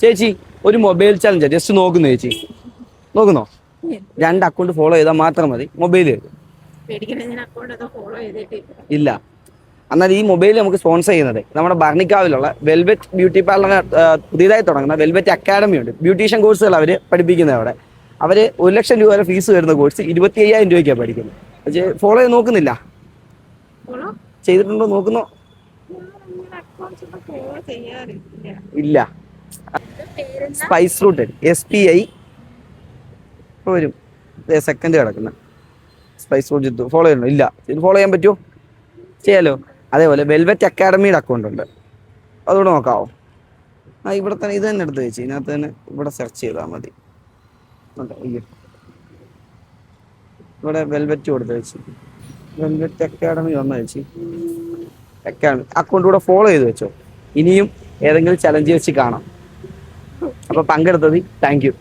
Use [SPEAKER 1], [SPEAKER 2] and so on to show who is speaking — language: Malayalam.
[SPEAKER 1] ചേച്ചി ഒരു മൊബൈൽ ചലഞ്ച് ജസ്റ്റ് നോക്കുന്നു ചേച്ചി, നോക്കുന്നോ? 2 അക്കൗണ്ട് ഫോളോ ചെയ്താൽ മാത്രം മതി, മൊബൈൽ ഇല്ല. എന്നാൽ ഈ മൊബൈൽ നമുക്ക് സ്പോൺസർ ചെയ്യുന്നത് നമ്മുടെ ഭരണിക്കാവിലുള്ള വെൽവെറ്റ് ബ്യൂട്ടി പാർലർ, പുതിയതായി തുടങ്ങുന്ന വെൽവെറ്റ് അക്കാഡമി ഉണ്ട്. ബ്യൂട്ടീഷ്യൻ കോഴ്സുകൾ അവർ പഠിപ്പിക്കുന്നത് അവിടെ. അവർ 1,00,000 രൂപ വരെ ഫീസ് വരുന്ന കോഴ്സ് 25,000 രൂപയ്ക്കാണ് പഠിക്കുന്നത്. പക്ഷേ ഫോളോ ചെയ്ത് നോക്കുന്നില്ല, ചെയ്തിട്ടുണ്ടോ നോക്കുന്നോ? ഇല്ല. സ്പൈസ് ഫ്രൂട്ട് SPI വരും, സെക്കൻഡ് കിടക്കുന്ന സ്പൈസ് ഫ്രൂട്ട് ഫോളോ ചെയ്യണോ? ഇല്ല. ഇത് ഫോളോ ചെയ്യാൻ പറ്റുമോ? ചെയ്യാലോ. അതേപോലെ വെൽവെറ്റ് അക്കാഡമിയുടെ അക്കൗണ്ട് ഉണ്ട്, അതുകൂടെ നോക്കാവോ? ഇവിടെ തന്നെ ഇത് തന്നെ എടുത്ത് വെച്ച് ഇതിനകത്ത് തന്നെ ഇവിടെ സെർച്ച് ചെയ്താൽ മതി. അയ്യോ, ഇവിടെ വെൽവെറ്റ് കൊടുത്ത് വെച്ച് വെൽവെറ്റ് അക്കാഡമി വന്ന വെച്ച് അക്കാഡമി അക്കൗണ്ട് കൂടെ ഫോളോ ചെയ്ത് വെച്ചോ. ഇനിയും ഏതെങ്കിലും ചലഞ്ച് വെച്ച് കാണാം. അപ്പോൾ പങ്കെടുത്തത് താങ്ക് യു.